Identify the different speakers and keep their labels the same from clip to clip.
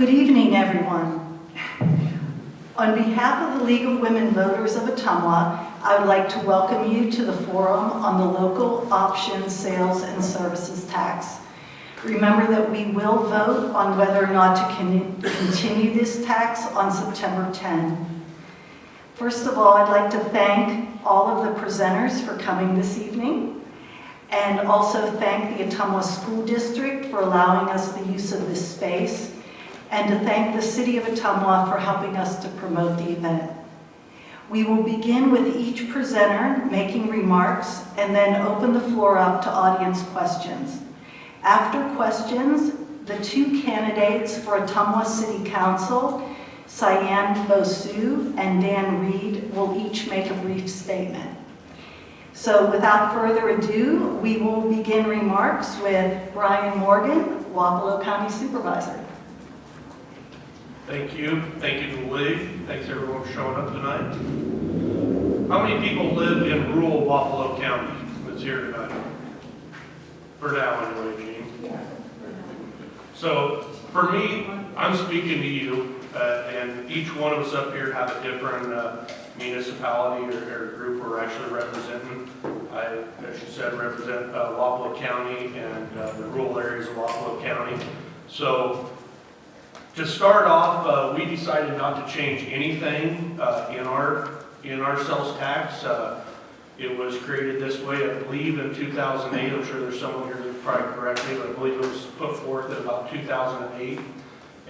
Speaker 1: Good evening, everyone. On behalf of the League of Women Voters of Ottumwa, I would like to welcome you to the forum on the local option sales and services tax. Remember that we will vote on whether or not to continue this tax on September 10. First of all, I'd like to thank all of the presenters for coming this evening, and also thank the Ottumwa School District for allowing us the use of this space, and to thank the City of Ottumwa for helping us to promote the event. We will begin with each presenter making remarks and then open the floor up to audience questions. After questions, the two candidates for Ottumwa City Council, Cyan Bosu and Dan Reed, will each make a brief statement. So without further ado, we will begin remarks with Brian Morgan, Wapello County Supervisor.
Speaker 2: Thank you. Thank you to the League. Thanks everyone for showing up tonight. How many people live in rural Wapello County that's here tonight? For now anyway, Gene.
Speaker 1: Yeah.
Speaker 2: So for me, I'm speaking to you, and each one of us up here have a different municipality or group we're actually representing. I, as you said, represent Wapello County and the rural areas of Wapello County. So to start off, we decided not to change anything in our sales tax. It was created this way, I believe, in 2008. I'm sure there's someone here that probably correct me, but I believe it was put forth in about 2008.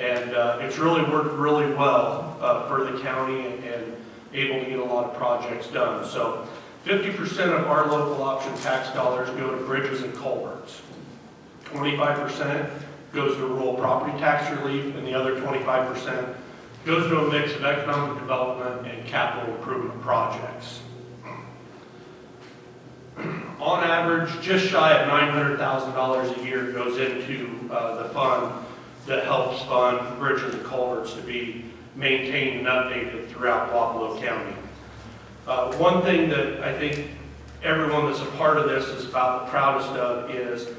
Speaker 2: And it's really worked really well for the county and able to get a lot of projects done. So 50% of our local option tax dollars go to bridges and culverts. 25% goes to rural property tax relief, and the other 25% goes to a mix of economic development and capital improvement projects. On average, just shy of $900,000 a year goes into the fund that helps fund bridges and culverts to be maintained and updated throughout Wapello County. One thing that I think everyone that's a part of this is about the proudest of is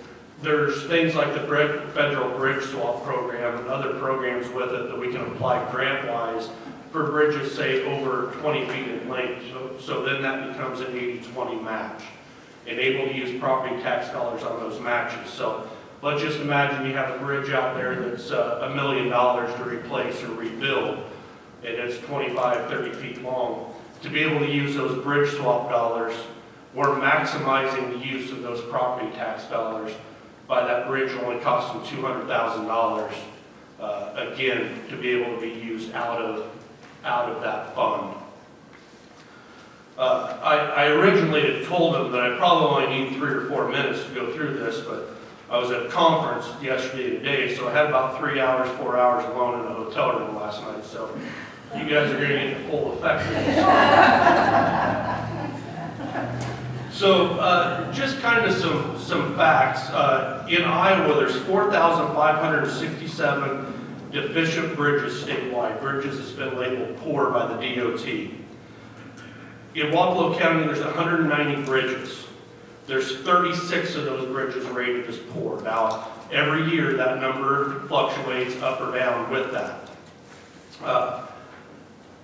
Speaker 2: there's things like the federal bridge swap program and other programs with it that we can apply grant-wise for bridges, say, over 20 feet in length. So then that becomes an 80-20 match and able to use property tax dollars on those matches. So let's just imagine you have a bridge out there that's $1 million to replace or rebuild, and it's 25, 30 feet long. To be able to use those bridge swap dollars, we're maximizing the use of those property tax dollars by that bridge only costing $200,000, again, to be able to be used out of that fund. I originally had told them that I probably only need 3 or 4 minutes to go through this, but I was at a conference yesterday and today, so I had about 3 hours, 4 hours alone in a hotel room last night, so you guys are going to get the full effect of this. So just kind of some facts. In Iowa, there's 4,567 deficient bridges statewide, bridges that's been labeled poor by the DOT. In Wapello County, there's 190 bridges. There's 36 of those bridges rated as poor. Now, every year that number fluctuates up or down with that.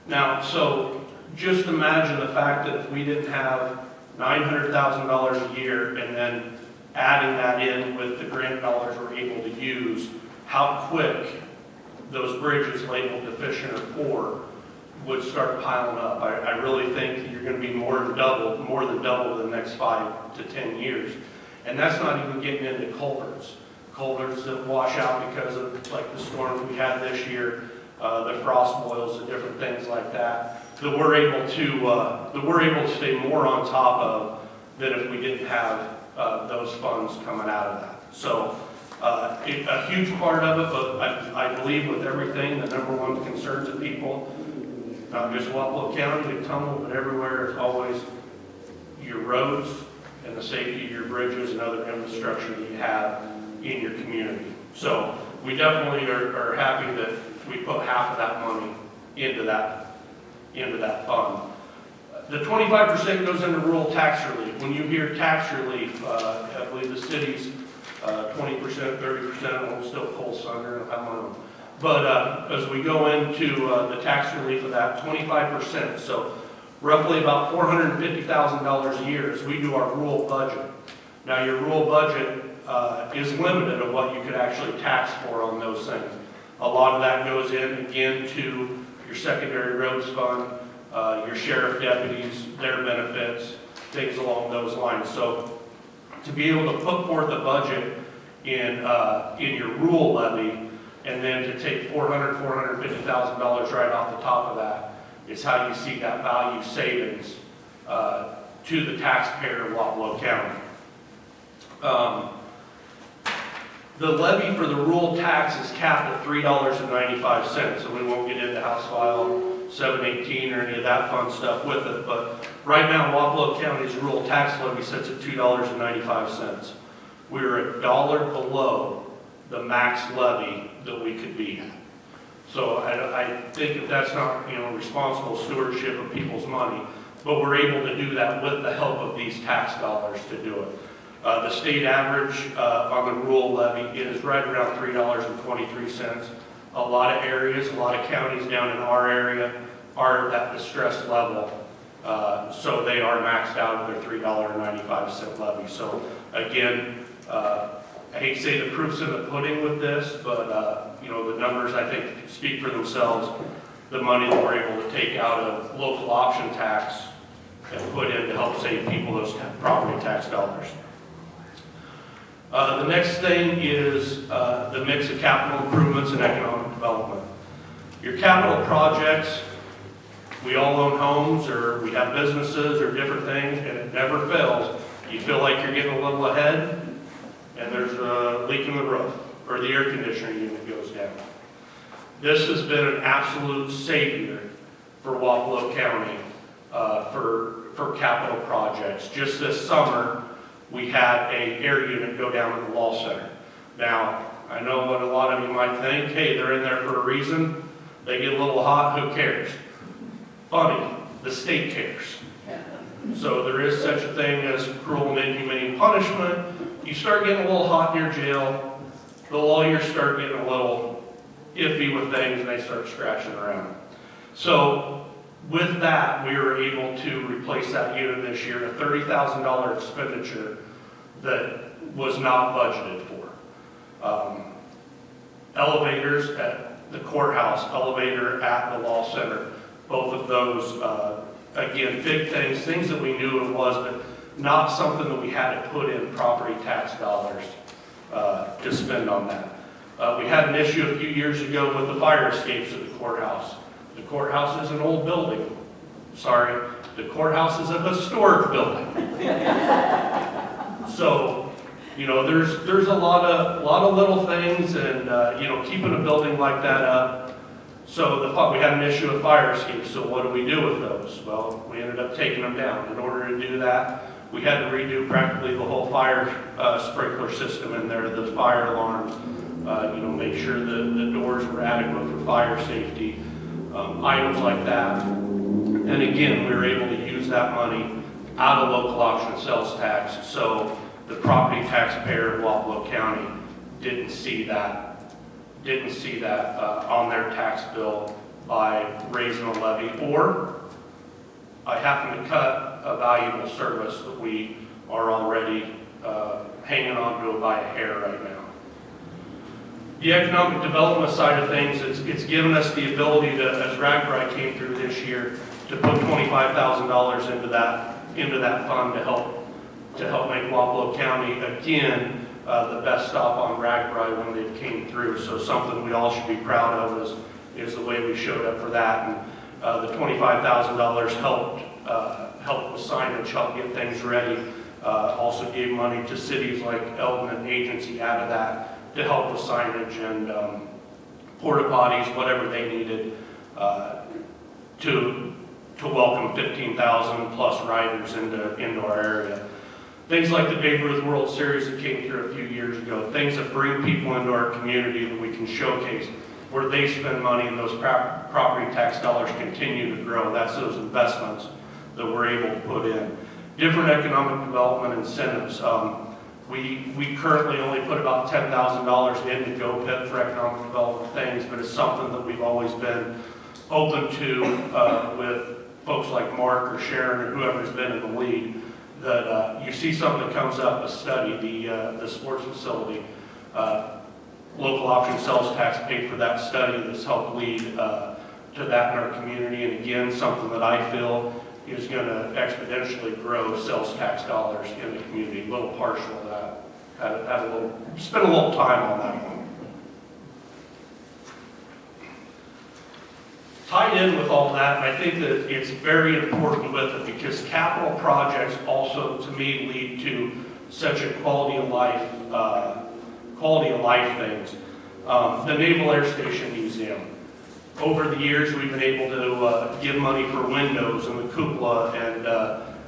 Speaker 2: Now, so just imagine the fact that if we didn't have $900,000 a year and then adding that in with the grant dollars we're able to use, how quick those bridges labeled deficient or poor would start piling up. I really think that you're going to be more than double in the next 5 to 10 years. And that's not even getting into culverts. Culverts that wash out because of like the storms we had this year, the frost boils and different things like that, that we're able to stay more on top of than if we didn't have those funds coming out of that. So a huge part of it, but I believe with everything, the number one concerns of people, not just Wapello County, Ottumwa, but everywhere, is always your roads and the safety of your bridges and other infrastructure that you have in your community. So we definitely are happy that we put half of that money into that fund. The 25% goes into rural tax relief. When you hear tax relief, I believe the city's 20%, 30%, I'm still Cole Sunder, I don't know. But as we go into the tax relief of that, 25%, so roughly about $450,000 a year as we do our rural budget. Now, your rural budget is limited of what you could actually tax for on those things. A lot of that goes in, again, to your secondary roads fund, your sheriff deputies, their benefits, things along those lines. So to be able to put forth a budget in your rural levy, and then to take $450,000 right off the top of that is how you see that value savings to the taxpayer of Wapello County. The levy for the rural tax is capped at $3.95, and we won't get into House File 718 or any of that fun stuff with it, but right now Wapello County's rural tax levy sits at $2.95. We're $1 below the max levy that we could be at. So I think if that's not, responsible stewardship of people's money, but we're able to do that with the help of these tax dollars to do it. The state average on the rural levy is right around $3.23. A lot of areas, a lot of counties down in our area are at that distressed level. So they are maxed out of their $3.95 levy. So again, I hate to say the proof's in the pudding with this, but the numbers I think speak for themselves. The money that we're able to take out of local option tax and put in to help save people those property tax dollars. The next thing is the mix of capital improvements and economic development. Your capital projects, we all own homes or we have businesses or different things, and it never fails. You feel like you're getting a little ahead, and there's a leak in the roof, or the air conditioning unit goes down. This has been an absolute savior for Wapello County for capital projects. Just this summer, we had an air unit go down at the Law Center. Now, I know what a lot of you might think, hey, they're in there for a reason. They get a little hot, who cares? Funny, the state cares. So there is such a thing as cruel and inhumane punishment. You start getting a little hot in your jail, the lawyers start getting a little iffy with things, and they start scratching around. So with that, we were able to replace that unit this year, a $30,000 expenditure that was not budgeted for. Elevators at the courthouse, elevator at the Law Center, both of those, again, big things that we knew it was, but not something that we had to put in property tax dollars to spend on that. We had an issue a few years ago with the fire escapes at the courthouse. The courthouse is an old building. Sorry, the courthouse is a historic building. So, there's a lot of little things, and keeping a building like that up. So we had an issue with fire escapes. So what do we do with those? Well, we ended up taking them down. In order to do that, we had to redo practically the whole fire sprinkler system in there, the fire alarms. Make sure the doors were adequate for fire safety, items like that. And again, we were able to use that money out of local option sales tax, so the property taxpayer of Wapello County didn't see that on their tax bill by raising a levy, or I happen to cut a valuable service that we are already hanging on to by a hair right now. The economic development side of things, it's given us the ability to, as RAGBRAI came through this year, to put $25,000 into that fund to help make Wapello County again the best stop on RAGBRAI when they came through. So something we all should be proud of is the way we showed up for that. And the $25,000 helped with signage, helped get things ready. Also gave money to cities like Eldon and Agency out of that to help with signage and porta potties, whatever they needed to welcome 15,000 plus riders into our area. Things like the Babe Ruth World Series that came through a few years ago, things that bring people into our community that we can showcase where they spend money and those property tax dollars continue to grow. That's those investments that we're able to put in. Different economic development incentives. We currently only put about $10,000 into GoPIP for economic development things, but it's something that we've always been open to with folks like Mark or Sharon or whoever's been in the lead, that you see something that comes up, a study, the sports facility, local option sales tax paid for that study that's helped lead to that in our community. And again, something that I feel is going to exponentially grow sales tax dollars in the community. A little partial to that. Spent a little time on that one. Tied in with all that, I think that it's very important with it because capital projects also, to me, lead to such a quality of life things. The Naval Air Station Museum. Over the years, we've been able to give money for windows and the cupola and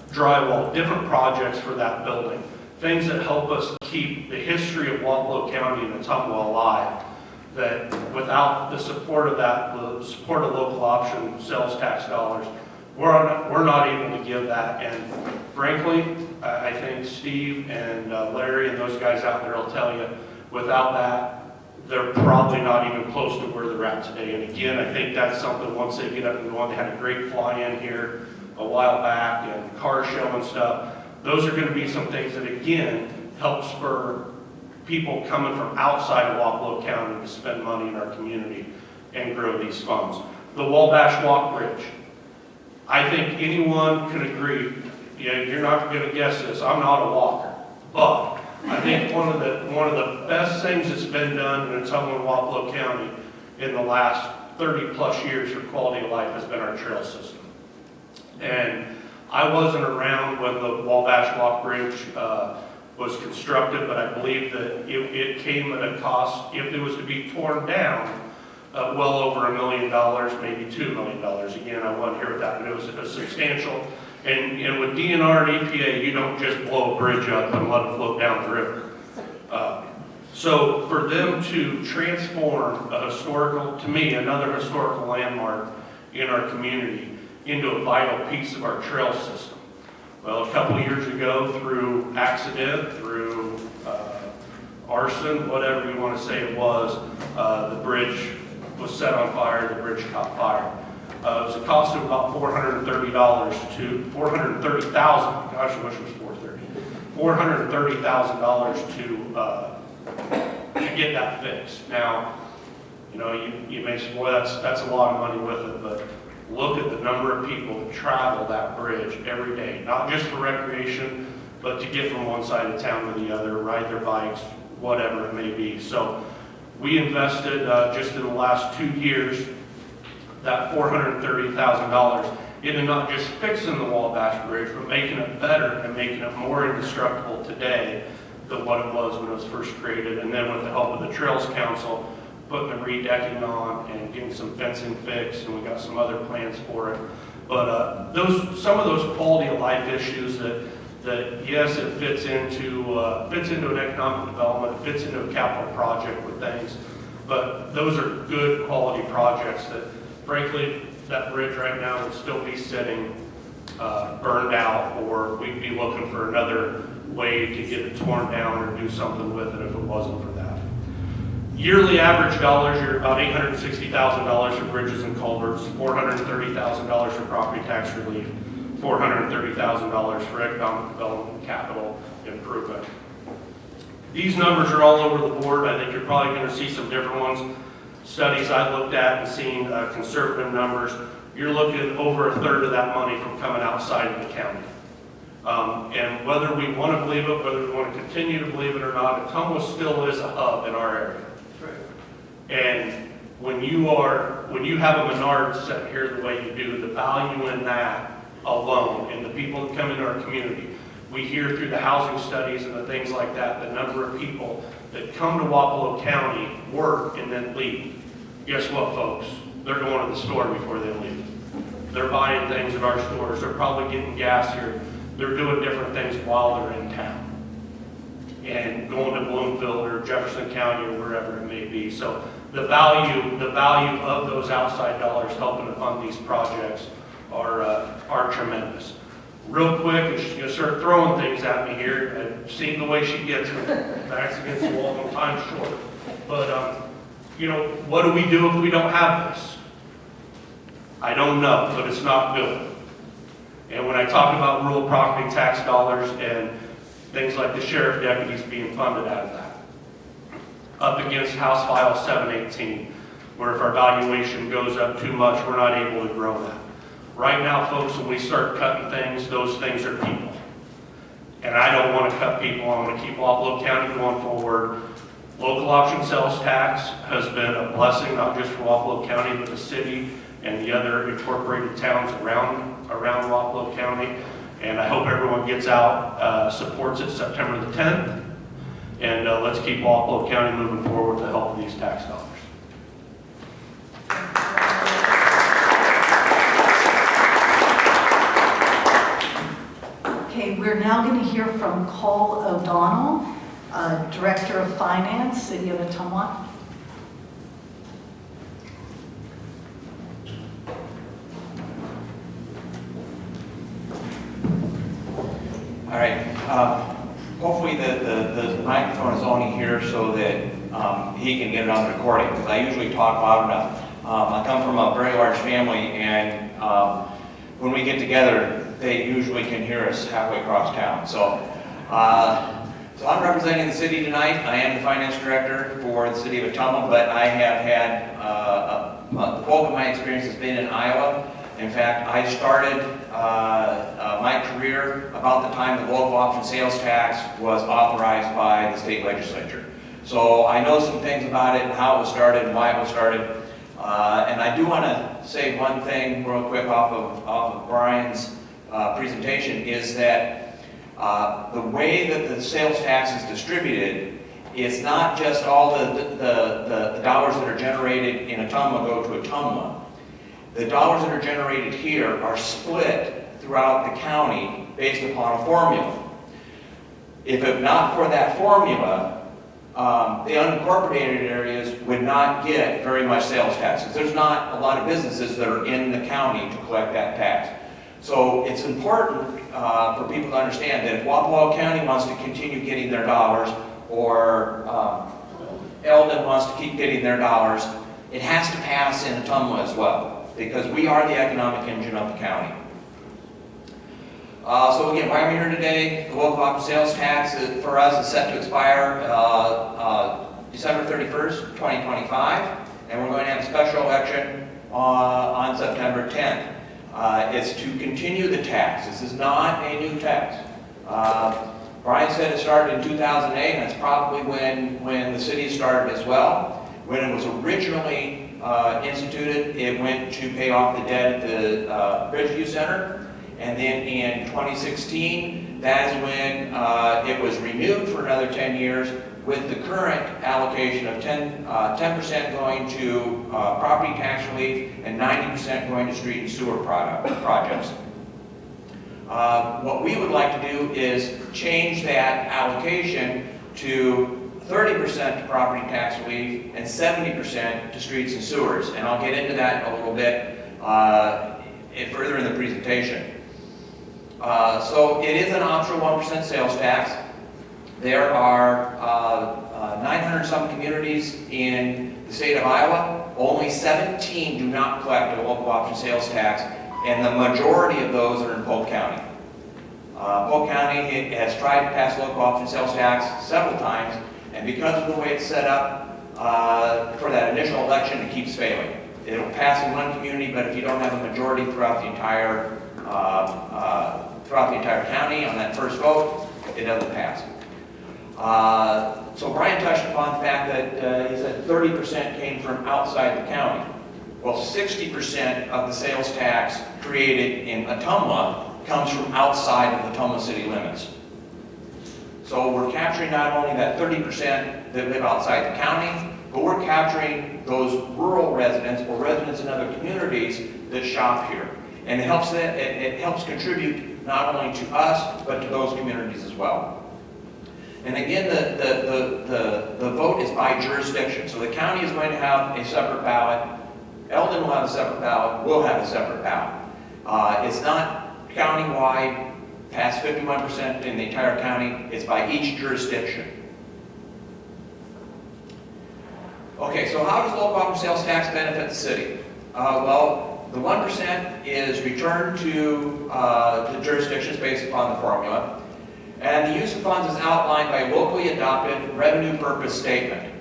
Speaker 2: drywall, different projects for that building. Things that help us keep the history of Wapello County and Ottumwa alive. That without the support of that, the support of local option sales tax dollars, we're not able to give that. And frankly, I think Steve and Larry and those guys out there will tell you, without that, they're probably not even close to where they're at today. And again, I think that's something once they get up and going, they had a great fly-in here a while back and car show and stuff. Those are going to be some things that, again, help spur people coming from outside of Wapello County to spend money in our community and grow these funds. The Wabash Walk Bridge. I think anyone can agree, you're not going to guess this, I'm not a walker, but I think one of the best things that's been done in Ottumwa and Wapello County in the last 30 plus years for quality of life has been our trail system. And I wasn't around when the Wabash Walk Bridge was constructed, but I believe that it came at a cost, if it was to be torn down, well over $1 million, maybe $2 million. Again, I wasn't here with that, but it was a substantial. And with DNR and EPA, you don't just blow a bridge up and let it float down the river. So for them to transform a historical, to me, another historical landmark in our community into a vital piece of our trail system. Well, a couple of years ago, through accident, through arson, whatever you want to say it was, the bridge was set on fire, the bridge caught fire. It was a cost of about $430,000, gosh, I wish it was $430,000 to get that fixed. Now, you may say, boy, that's a lot of money with it, but look at the number of people that travel that bridge every day, not just for recreation, but to get from one side of town to the other, ride their bikes, whatever it may be. So we invested just in the last 2 years that $430,000 into not just fixing the Wabash Bridge, but making it better and making it more indestructible today than what it was when it was first created. And then with the help of the Trails Council, putting the redecking on and getting some fencing fixed, and we got some other plans for it. But some of those quality of life issues that yes, it fits into an economic development, fits into a capital project with things, but those are good quality projects that, frankly, that bridge right now would still be sitting burned out, or we'd be looking for another way to get it torn down or do something with it if it wasn't for that. Yearly average dollars, you're about $860,000 for bridges and culverts, $430,000 for property tax relief, $430,000 for economic development and capital improvement. These numbers are all over the board. I think you're probably going to see some different ones. Studies I looked at and seen conservative numbers, you're looking at over a third of that money from coming outside of the county. And whether we want to believe it, whether we want to continue to believe it or not, Ottumwa still is a hub in our area. And when you have a Menards set here the way you do, the value in that alone, and the people that come into our community, we hear through the housing studies and the things like that, the number of people that come to Wapello County, work, and then leave. Guess what, folks? They're going to the store before they leave. They're buying things at our stores. They're probably getting gas here. They're doing different things while they're in town and going to Bloomfield or Jefferson County or wherever it may be. So the value of those outside dollars helping to fund these projects are tremendous. real quick, and she's gonna start throwing things at me here. I've seen the way she gets when backs against the wall, no time short. But, you know, what do we do if we don't have this? I don't know, but it's not good. And when I talk about rural property tax dollars and things like the sheriff deputies being funded out of that, up against House File 718, where if our valuation goes up too much, we're not able to grow that. Right now, folks, when we start cutting things, those things are people. And I don't want to cut people. I want to keep Wapello County going forward. Local option sales tax has been a blessing, not just for Wapello County, but the city and the other incorporated towns around Wapello County. And I hope everyone gets out, supports it September the 10th. And let's keep Wapello County moving forward with the help of these tax dollars.
Speaker 1: Okay, we're now going to hear from Cole O'Donnell, Director of Finance, City of Ottumwa.
Speaker 3: All right. Hopefully the microphone is only here so that he can get it on the recording, because I usually talk loud enough. I come from a very large family, and when we get together, they usually can hear us halfway across town. So I'm representing the city tonight. I am the finance director for the city of Ottumwa, but I have had the bulk of my experience has been in Iowa. In fact, I started my career about the time the local option sales tax was authorized by the state legislature. So I know some things about it and how it was started and why it was started. And I do want to say one thing real quick off of Brian's presentation, is that the way that the sales tax is distributed, it's not just all the dollars that are generated in Ottumwa go to Ottumwa. The dollars that are generated here are split throughout the county based upon a formula. If it not for that formula, the unincorporated areas would not get very much sales tax, because there's not a lot of businesses that are in the county to collect that tax. So it's important for people to understand that if Wapello County wants to continue getting their dollars, or Eldon wants to keep getting their dollars, it has to pass in Ottumwa as well, because we are the economic engine of the county. So again, why are we here today? The local option sales tax for us is set to expire December 31st, 2025, and we're going to have a special election on September 10th. It's to continue the tax. This is not a new tax. Brian said it started in 2008, and that's probably when the city started as well. When it was originally instituted, it went to pay off the debt at the Bridgeview Center. And then in 2016, that is when it was renewed for another 10 years, with the current allocation of 10% going to property tax relief and 90% going to street and sewer projects. What we would like to do is change that allocation to 30% to property tax relief and 70% to streets and sewers. And I'll get into that a little bit further in the presentation. So it is an optional 1% sales tax. There are 900 some communities in the state of Iowa. Only 17 do not collect a local option sales tax, and the majority of those are in Polk County. Polk County has tried to pass local option sales tax several times, and because of the way it's set up for that initial election, it keeps failing. It'll pass in one community, but if you don't have a majority throughout the entire county on that first vote, it doesn't pass. So Brian touched upon the fact that he said 30% came from outside the county. Well, 60% of the sales tax created in Ottumwa comes from outside of the Ottumwa city limits. So we're capturing not only that 30% that live outside the county, but we're capturing those rural residents or residents in other communities that shop here. And it helps contribute not only to us, but to those communities as well. And again, the vote is by jurisdiction. So the county is going to have a separate ballot. Eldon will have a separate ballot. We'll have a separate ballot. countywide, past 51% in the entire county. It's by each jurisdiction. Okay, so how does local option sales tax benefit the city? Well, the 1% is returned to the jurisdictions based upon the formula. And the use of funds is outlined by a locally adopted revenue purpose statement.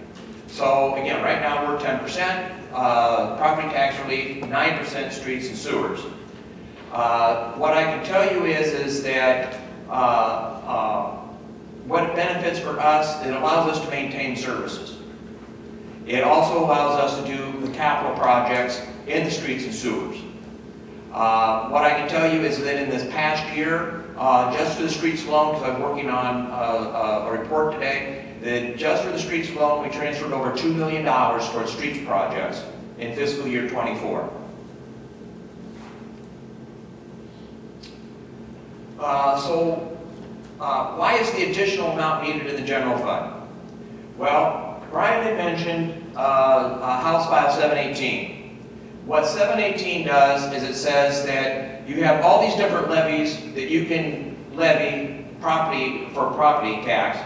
Speaker 3: So again, right now we're 10%, property tax relief, 9% streets and sewers. What I can tell you is that what it benefits for us, it allows us to maintain services. It also allows us to do the capital projects in the streets and sewers. What I can tell you is that in this past year, just for the streets alone, because I'm working on a report today, that just for the streets alone, we transferred over $2 million towards streets projects in fiscal year 24. Why is the additional amount needed in the general fund? Well, Brian had mentioned House File 718. What 718 does is it says that you have all these different levies that you can levy for property tax,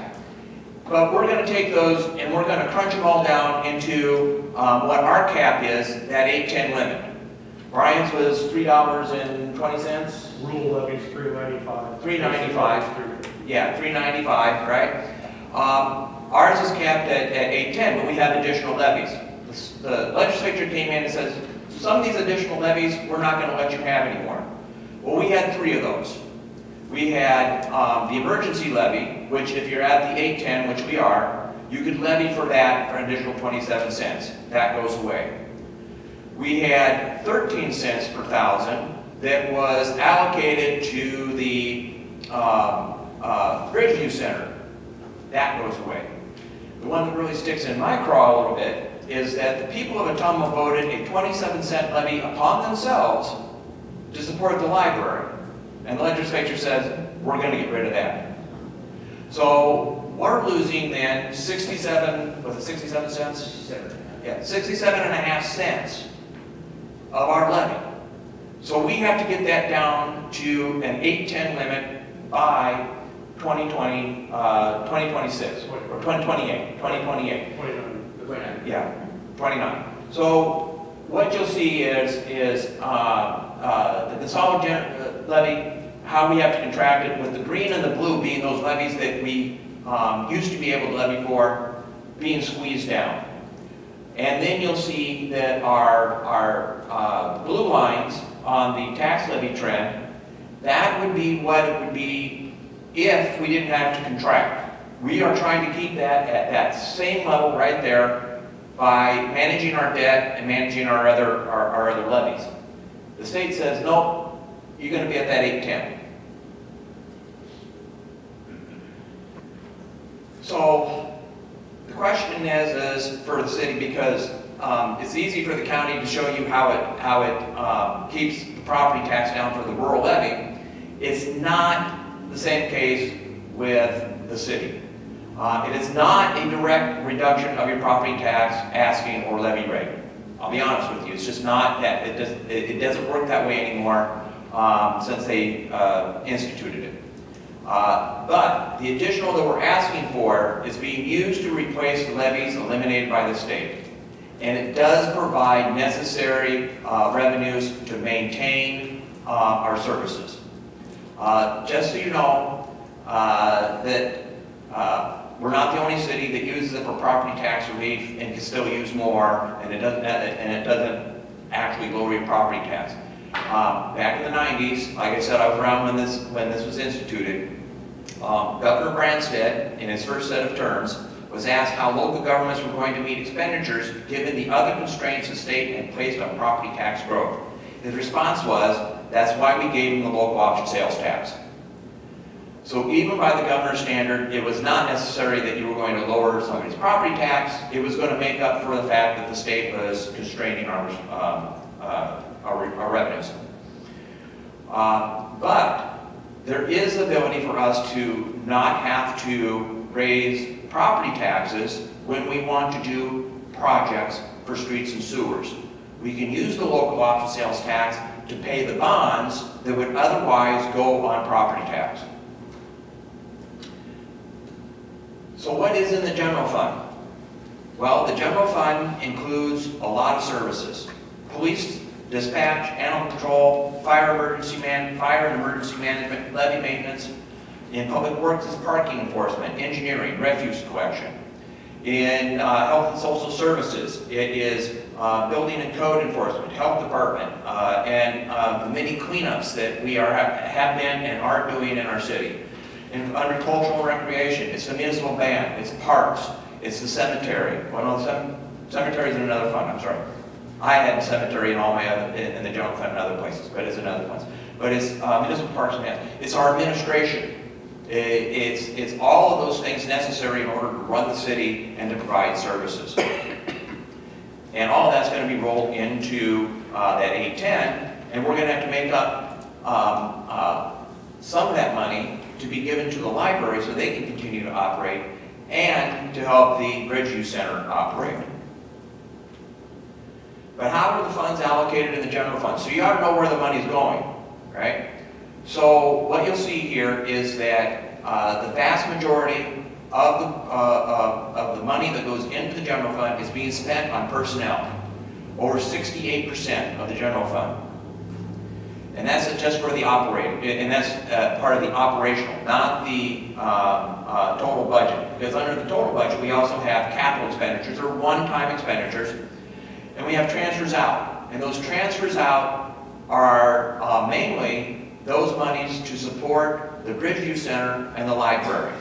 Speaker 3: but we're going to take those and we're going to crunch them all down into what our cap is, that 810 limit. Brian's was $3.20.
Speaker 2: Rule levies $3.95.
Speaker 3: $3.95. Yeah, $3.95, right? Ours is capped at $810, but we have additional levies. The legislature came in and says, some of these additional levies, we're not going to let you have anymore. Well, we had 3 of those. We had the emergency levy, which if you're at the 810, which we are, you could levy for that for an additional 27 cents. That goes away. We had 13 cents per thousand that was allocated to the Bridgeview Center. That goes away. The one that really sticks in my craw a little bit is that the people of Ottumwa voted a 27-cent levy upon themselves to support the library. And the legislature says, we're going to get rid of that. So we're losing then 67 cents? Yeah, 67.5 cents of our levy. So we have to get that down to an 810 limit by 2026, or 2028.
Speaker 2: 29.
Speaker 3: Yeah, 29. So what you'll see is the consolidated levy, how we have to contract it, with the green and the blue being those levies that we used to be able to levy for, being squeezed down. And then you'll see that our blue lines on the tax levy trend, that would be what it would be if we didn't have to contract. We are trying to keep that at that same level right there by managing our debt and managing our other levies. The state says, nope, you're going to be at that 810. So the question is for the city, because it's easy for the county to show you how it keeps the property tax down for the rural levy. It's not the same case with the city. It is not a direct reduction of your property tax asking or levy rate. I'll be honest with you, it's just not that. It doesn't work that way anymore since they instituted it. But the additional that we're asking for is being used to replace the levies eliminated by the state. And it does provide necessary revenues to maintain our services. Just so you know, that we're not the only city that uses it for property tax relief and can still use more, and it doesn't actually lower your property tax. Back in the 90s, like I said, I was around when this was instituted. Governor Branstad, in his first set of terms, was asked how local governments were going to meet expenditures given the other constraints the state had placed on property tax growth. His response was, that's why we gave them the local option sales tax. So even by the governor's standard, it was not necessary that you were going to lower somebody's property tax. It was going to make up for the fact that the state was constraining our revenues. But there is the ability for us to not have to raise property taxes when we want to do projects for streets and sewers. We can use the local option sales tax to pay the bonds that would otherwise go on property tax. So what is in the general fund? Well, the general fund includes a lot of services. Police, dispatch, animal control, fire and emergency management, levy maintenance. In public works is parking enforcement, engineering, refuse collection. In health and social services, it is building and code enforcement, health department, and the many cleanups that we have been and are doing in our city. In agricultural and recreation, it's the municipal band, it's parks, it's the cemetery. Well, no, cemetery's in another fund, I'm sorry. I had cemetery in all my other, in the general fund and other places, but it's another fund. But it's municipal parks and band. It's our administration. It's all of those things necessary in order to run the city and to provide services. And all that's going to be rolled into that 810, and we're going to have to make up some of that money to be given to the library so they can continue to operate and to help the Bridgeview Center operate. But how are the funds allocated in the general fund? So you ought to know where the money's going, right? So what you'll see here is that the vast majority of the money that goes into the general fund is being spent on personnel. Over 68% of the general fund. And that's just for the operating, and that's part of the operational, not the total budget. Because under the total budget, we also have capital expenditures or one-time expenditures, and we have transfers out. And those transfers out are mainly those monies to support the Bridgeview Center and the library.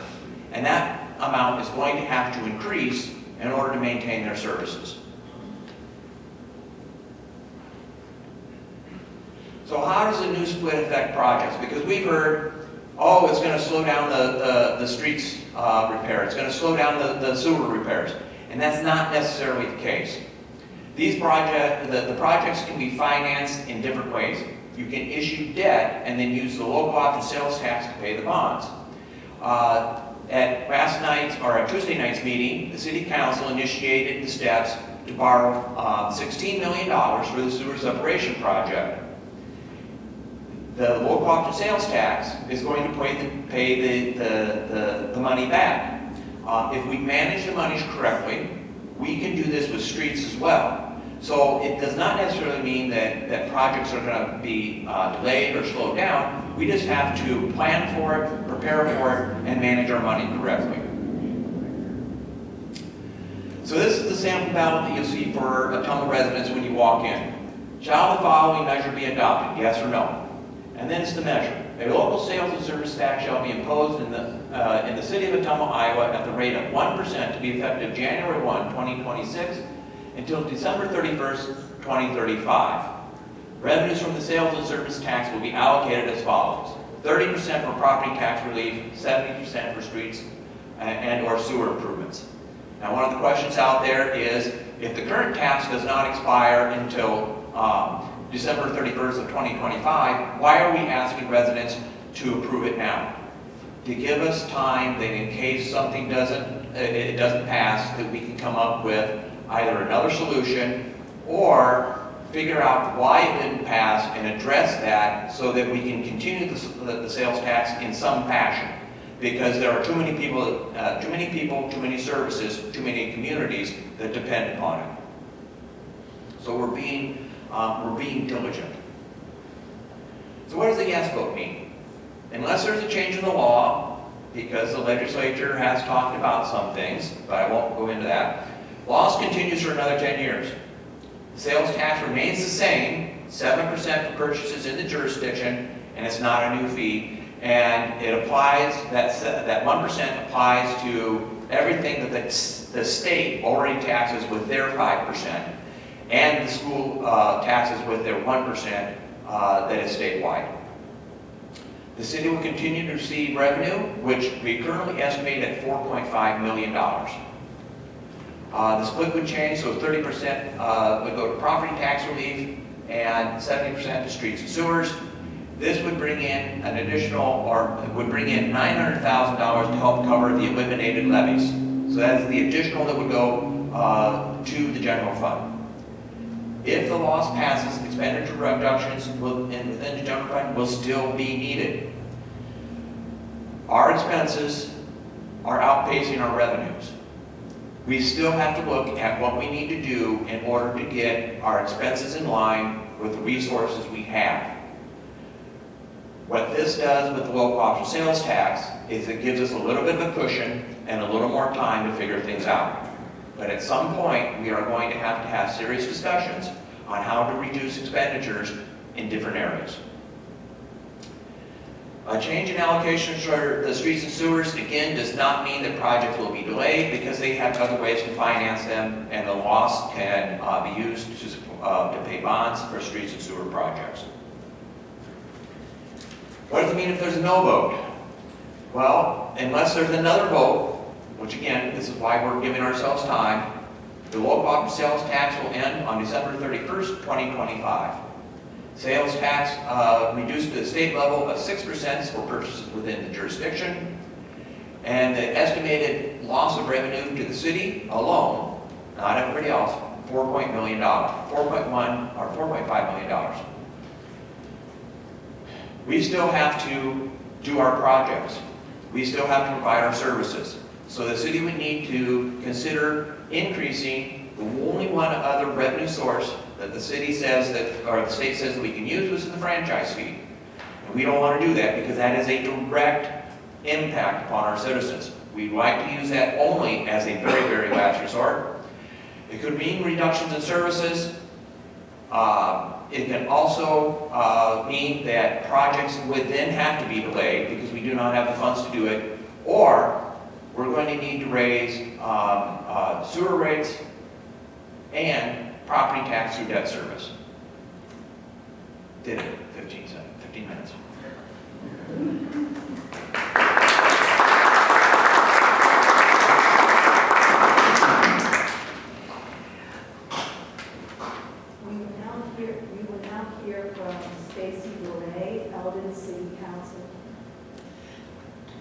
Speaker 3: And that amount is going to have to increase in order to maintain their services. So how does the new split affect projects? Because we've heard, oh, it's going to slow down the streets repair. It's going to slow down the sewer repairs. And that's not necessarily the case. These projects, the projects can be financed in different ways. You can issue debt and then use the local option sales tax to pay the bonds. At last night's, or at Tuesday night's meeting, the City Council initiated the steps to borrow $16 million for the sewer separation project. The local option sales tax is going to pay the money back. If we manage the monies correctly, we can do this with streets as well. So it does not necessarily mean that projects are going to be delayed or slowed down. We just have to plan for it, prepare for it, and manage our money correctly. So this is the sample ballot that you'll see for Ottumwa residents when you walk in. Shall the following measure be adopted, yes or no? And then it's the measure. A local sales and service tax shall be imposed in the city of Ottumwa, Iowa at the rate of 1% to be effective January 1, 2026 until December 31st, 2035. Revenues from the sales and service tax will be allocated as follows. 30% for property tax relief, 70% for streets and or sewer improvements. Now one of the questions out there is, if the current tax does not expire until December 31st of 2025, why are we asking residents to approve it now? To give us time that in case something doesn't pass, that we can come up with either another solution or figure out why it didn't pass and address that so that we can continue the sales tax in some fashion. Because there are too many people, too many services, too many communities that depend upon it. So we're being diligent. So what does the yes vote mean? Unless there's a change in the law, because the legislature has talked about some things, but I won't go into that, LOSST continues for another 10 years. The sales tax remains the same, 7% for purchases in the jurisdiction, and it's not a new fee. And it applies, that 1% applies to everything that the state already taxes with their 5%, and the school taxes with their 1% that is statewide. The city will continue to receive revenue, which we currently estimate at $4.5 million. The split would change, so 30% would go to property tax relief and 70% to streets and sewers. This would bring in an additional, or would bring in $900,000 to help cover the eliminated levies. So that's the additional that would go to the general fund. If the loss passes, expenditure reductions within the general fund will still be needed. Our expenses are outpacing our revenues. We still have to look at what we need to do in order to get our expenses in line with the resources we have. What this does with the local option sales tax is it gives us a little bit of a cushion and a little more time to figure things out. But at some point, we are going to have serious discussions on how to reduce expenditures in different areas. A change in allocations for the streets and sewers, again, does not mean that projects will be delayed because they have other ways to finance them, and the loss can be used to pay bonds for streets and sewer projects. What does it mean if there's a no vote? Well, unless there's another vote, which again, this is why we're giving ourselves time, the local option sales tax will end on December 31st, 2025. Sales tax reduced to the state level of 6% for purchases within the jurisdiction. And the estimated loss of revenue to the city alone, not everybody else, $4.1 or $4.5 million. We still have to do our projects. We still have to provide our services. So the city would need to consider increasing the only one other revenue source that the city says that, or the state says that we can use, which is the franchise fee. And we don't want to do that because that is a direct impact upon our citizens. We'd like to use that only as a very, very last resort. It could mean reductions in services. It can also mean that projects would then have to be delayed because we do not have the funds to do it, or we're going to need to raise sewer rates and property tax through debt service. Did it, 15 minutes.
Speaker 4: We will now hear from Stacy Bourret, Eldon City Council.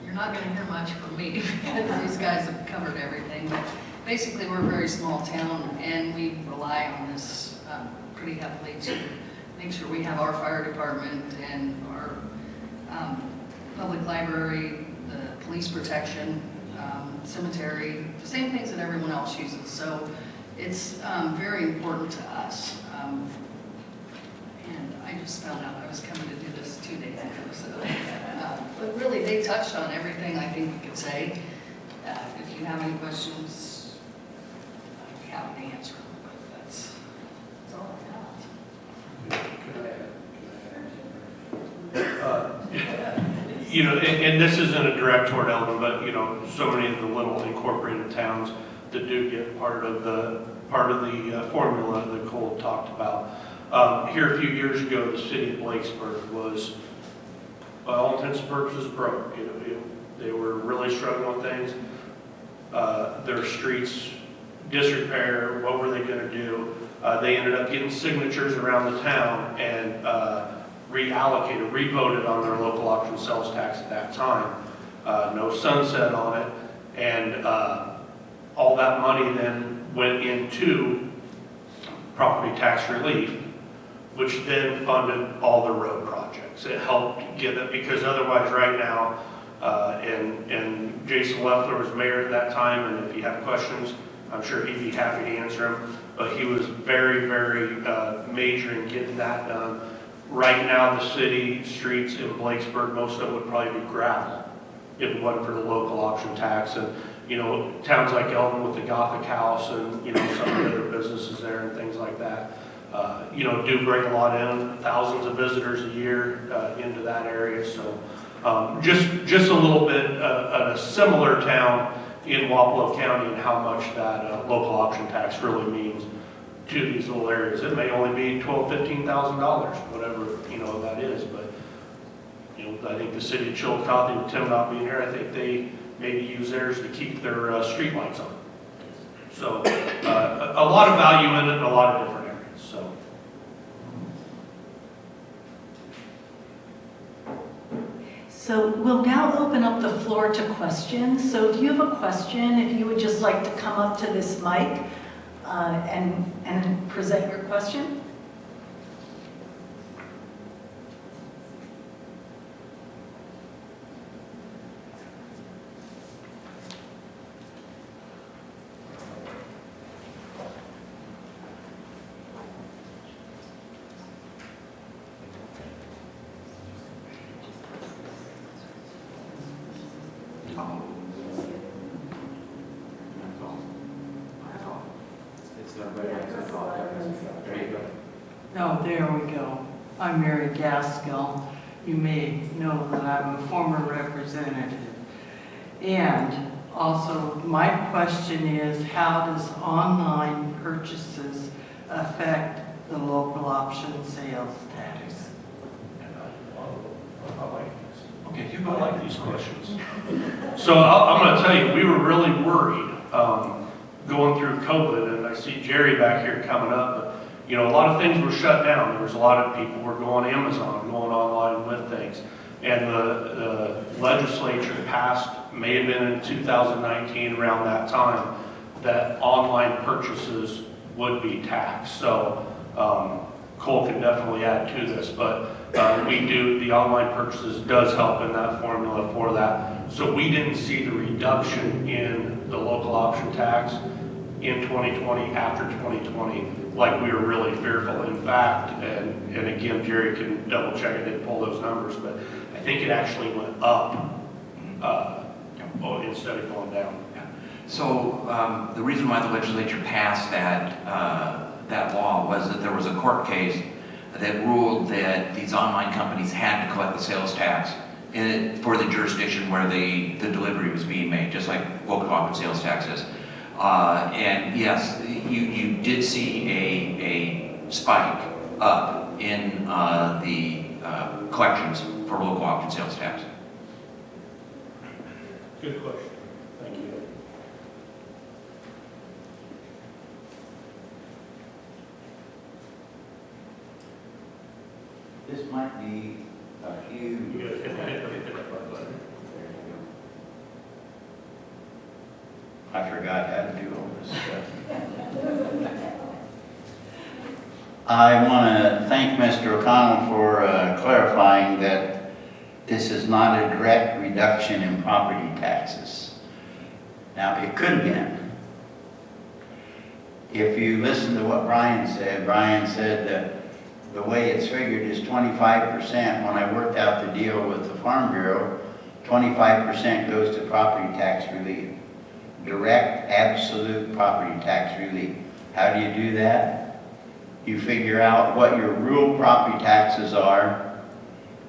Speaker 5: You're not going to hear much from me because these guys have covered everything. But basically, we're a very small town, and we rely on this pretty heavily to make sure we have our fire department and our public library, the police protection, cemetery, the same things that everyone else uses. So it's very important to us. And I just found out I was coming to do this 2 days ago. So, but really, they touched on everything I think we could say. If you have any questions, I'd be happy to answer them. But that's all I got.
Speaker 2: You know, and this isn't a direct toward Eldon, but you know, so many of the little incorporated towns that do get part of the formula that Cole talked about. Here a few years ago, the city of Blakesburg was, by all intents and purposes, broke. You know, they were really struggling with things. Their streets, disrepair, what were they going to do? They ended up getting signatures around the town and reallocated, revoted on their local option sales tax at that time. No sunset on it, and all that money then went into property tax relief, which then funded all the road projects. It helped get it, because otherwise right now, and Jason Leffler was mayor at that time, and if you have questions, I'm sure he'd be happy to answer them, but he was very, very major in getting that done. Right now, the city streets in Blakesburg, most of it would probably be gravel if it wasn't for the local option tax. And you know, towns like Eldon with the Gothic House and, you know, some of the other businesses there and things like that, you know, do bring a lot in, thousands of visitors a year into that area. So just a little bit of a similar town in Wapello County and how much that local option tax really means to these little areas. It may only be $12,000, $15,000, whatever, you know, that is. But, you know, I think the city of Chillicothe, with Tim not being here, I think they maybe use theirs to keep their street lights on. So a lot of value in it in a lot of different areas. So.
Speaker 1: So we'll now open up the floor to questions. So if you have a question, if you would just like to come up to this mic, and present your question.
Speaker 3: There you go.
Speaker 6: No, there we go. I'm Mary Gaskell. You may know that I'm a former representative. And also, my question is, how does online purchases affect the local option sales tax?
Speaker 3: Okay, you
Speaker 2: I
Speaker 3: go
Speaker 2: like
Speaker 3: ahead.
Speaker 2: these questions. So I'm going to tell you, we were really worried going through COVID, and I see Jerry back here coming up, but you know, a lot of things were shut down. There was a lot of people were going Amazon, going online with things. And the legislature passed, may have been in 2019 around that time, that online purchases would be taxed. So Cole can definitely add to this, but we do, the online purchases does help in that formula for that. So we didn't see the reduction in the local option tax in 2020, after 2020, like we were really fearful. In fact, and again, Jerry can double check, I didn't pull those numbers, but I think it actually went up instead of going down.
Speaker 3: So the reason why the legislature passed that law was that there was a court case that ruled that these online companies had to collect the sales tax for the jurisdiction where the delivery was being made, just like local option sales tax is. And yes, you did see a spike up in the collections for local option sales tax.
Speaker 2: Good question. Thank you.
Speaker 7: This might be a huge.
Speaker 2: You guys hit that button.
Speaker 7: I forgot how to do all this stuff. I want to thank Mr. O'Connell for clarifying that this is not a direct reduction in property taxes. Now, it could have been. If you listen to what Brian said that the way it's figured is 25%. When I worked out the deal with the Farm Bureau, 25% goes to property tax relief. Direct, absolute property tax relief. How do you do that? You figure out what your real property taxes are,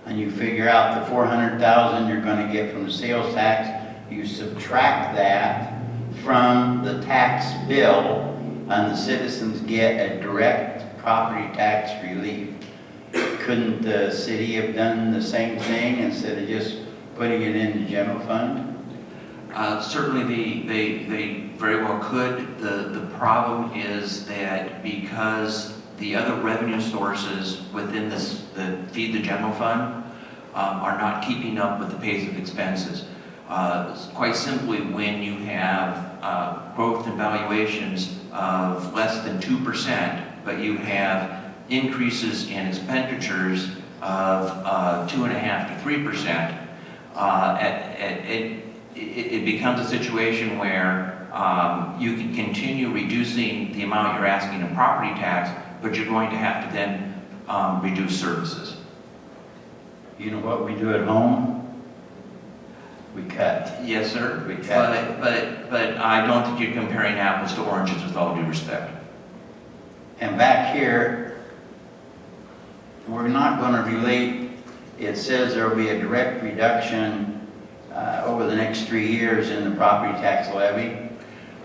Speaker 7: and you figure out the $400,000 you're going to get from the sales tax. You subtract that from the tax bill, and the citizens get a direct property tax relief. Couldn't the city have done the same thing instead of just putting it in the general fund?
Speaker 3: Certainly they very well could. The problem is that because the other revenue sources within this, the Feed the General Fund, are not keeping up with the pace of expenses. Quite simply, when you have growth in valuations of less than 2%, but you have increases in expenditures of 2.5% to 3%, it becomes a situation where you can continue reducing the amount you're asking in property tax, but you're going to have to then reduce services.
Speaker 7: You know what we do at home? We cut.
Speaker 3: Yes, sir.
Speaker 7: We cut.
Speaker 3: But I don't think you're comparing apples to oranges, with all due respect.
Speaker 7: And back here, we're not going to relate, it says there will be a direct reduction over the next 3 years in the property tax levy.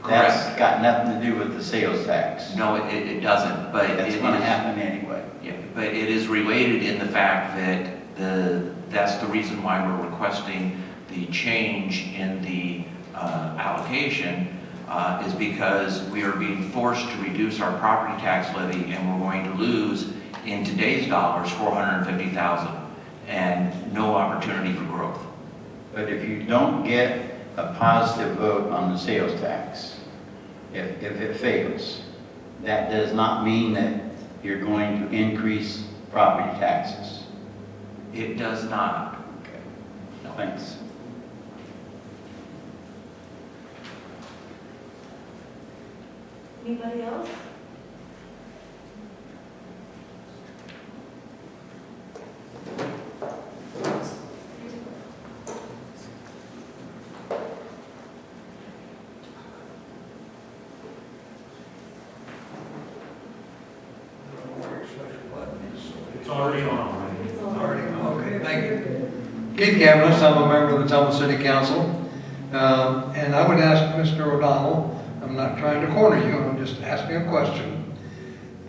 Speaker 3: Correct.
Speaker 7: That's got nothing to do with the sales tax.
Speaker 3: No, it doesn't, but
Speaker 7: That's
Speaker 3: it
Speaker 7: going to
Speaker 3: is-
Speaker 7: happen anyway.
Speaker 3: Yeah, but it is related in the fact that that's the reason why we're requesting the change in the allocation is because we are being forced to reduce our property tax levy, and we're going to lose, in today's dollars, $450,000 and no opportunity for growth.
Speaker 7: But if you don't get a positive vote on the sales tax, if it fails, that does not mean that you're going to increase property taxes.
Speaker 3: It does not.
Speaker 7: Okay. Thanks.
Speaker 4: Anybody else?
Speaker 2: It's already on.
Speaker 8: Okay, thank you. Keith Cavanis, I'm a member of the Tumwa City Council. And I would ask Mr. O'Donnell, I'm not trying to corner you, I'm just asking a question.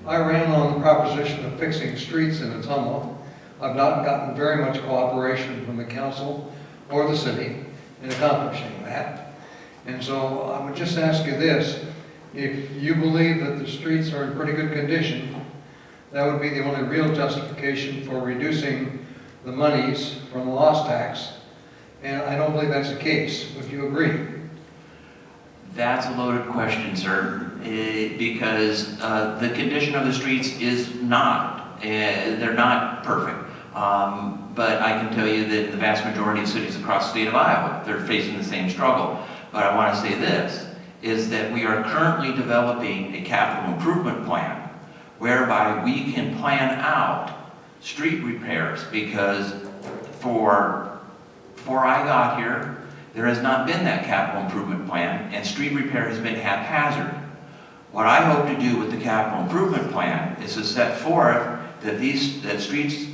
Speaker 8: I ran on the proposition of fixing streets in Tumwa. I've not gotten very much cooperation from the council or the city in accomplishing that. And so I would just ask you this, if you believe that the streets are in pretty good condition, that would be the only real justification for reducing the monies from the LOSST tax. And I don't believe that's the case. Would you agree?
Speaker 3: That's a loaded question, sir, because the condition of the streets is not, they're not perfect. But I can tell you that in the vast majority of cities across the state of Iowa, they're facing the same struggle. But I want to say this, is that we are currently developing a capital improvement plan whereby we can plan out street repairs, because before I got here, there has not been that capital improvement plan, and street repair has been haphazard. What I hope to do with the capital improvement plan is to set forth that streets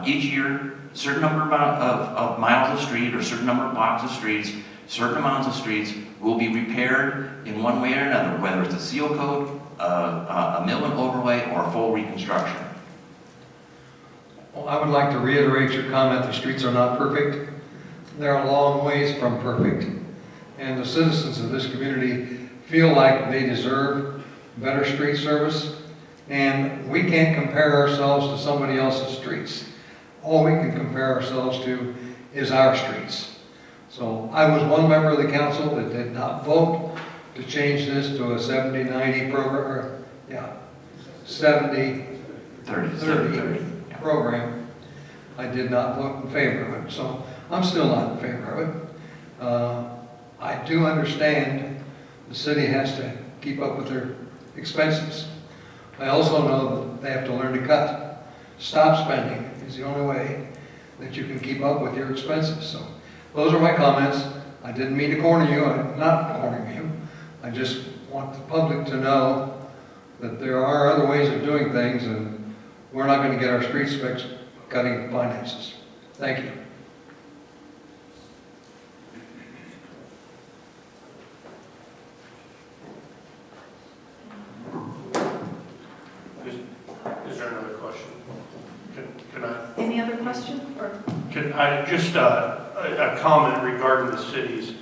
Speaker 3: each year, certain number of miles of street or certain number of blocks of streets, certain amounts of streets will be repaired in one way or another, whether it's a seal coat, a mill and overlay, or a full reconstruction.
Speaker 8: Well, I would like to reiterate your comment, the streets are not perfect. They're a long ways from perfect. And the citizens of this community feel like they deserve better street service. And we can't compare ourselves to somebody else's streets. All we can compare ourselves to is our streets. So I was one member of the council that did not vote to change this to a 70-90 program, or, yeah, 70-30 program. I did not vote in favor of it, so I'm still not in favor of it. I do understand the city has to keep up with their expenses. I also know that they have to learn to cut. Stop spending is the only way that you can keep up with your expenses. So those are my comments. I didn't mean to corner you. I'm not cornering you. I just want the public to know that there are other ways of doing things, and we're not going to get our streets fixed cutting finances. Thank you.
Speaker 2: Is there another question? Can I?
Speaker 1: Any other question? Or
Speaker 2: Can I just a comment regarding the cities,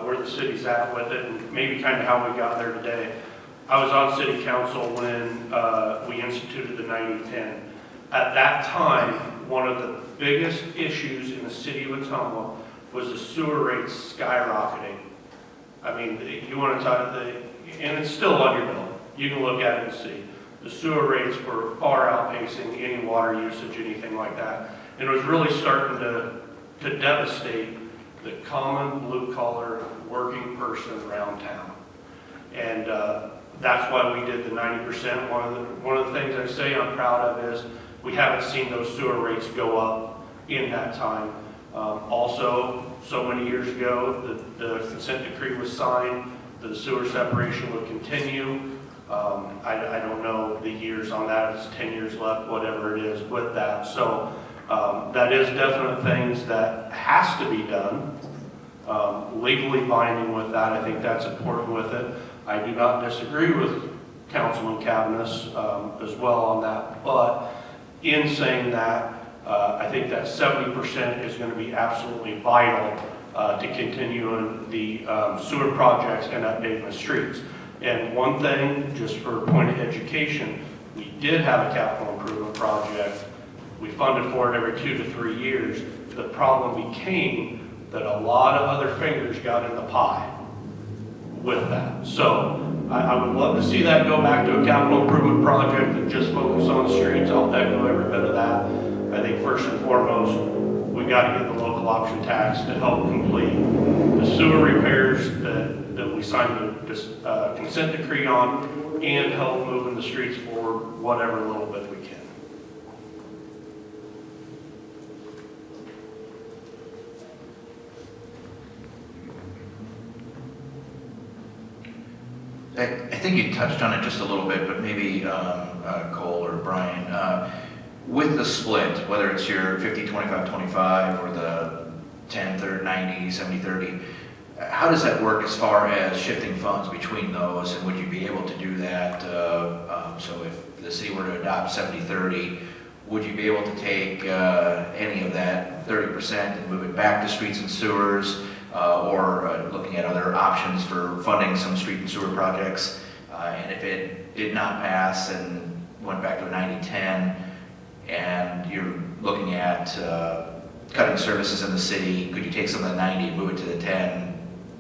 Speaker 2: where the city's at with it, and maybe kind of how we got there today. I was on city council when we instituted the 90-10. At that time, one of the biggest issues in the city of Ottumwa was the sewer rates skyrocketing. I mean, you want to talk, and it's still on your bill. You can look at it and see. The sewer rates were far outpacing any water usage, anything like that. And it was really starting to devastate the common blue-collar working person around town. And that's why we did the 90%. One of the things I say I'm proud of is we haven't seen those sewer rates go up in that time. Also, so many years ago, the consent decree was signed, the sewer separation would continue. I don't know the years on that, it's 10 years left, whatever it is with that. So that is definite things that has to be done. Legally binding with that, I think that's important with it. I do not disagree with Councilman Cavanis as well on that, but in saying that, I think that 70% is going to be absolutely vital to continuing the sewer projects and updating the streets. And one thing, just for point of education, we did have a capital improvement project. We funded for it every 2 to 3 years. The problem became that a lot of other fingers got in the pie with that. So I would love to see that go back to a capital improvement project that just focuses on the streets. I'll echo every bit of that. I think first and foremost, we got to get the local option tax to help complete the sewer repairs that we signed the consent decree on, and help moving the streets forward whatever little bit we can.
Speaker 9: I think you touched on it just a little bit, but maybe Cole or Brian, with the split, whether it's your 50, 25, 25 or the 10, 30, 90, 70, 30, how does that work as far as shifting funds between those, and would you be able to do that? So if the city were to adopt 70, 30, would you be able to take any of that 30% and move it back to streets and sewers? Or looking at other options for funding some street and sewer projects. And if it did not pass and went back to a 90-10, and you're looking at cutting services in the city, could you take some of the 90 and move it to the 10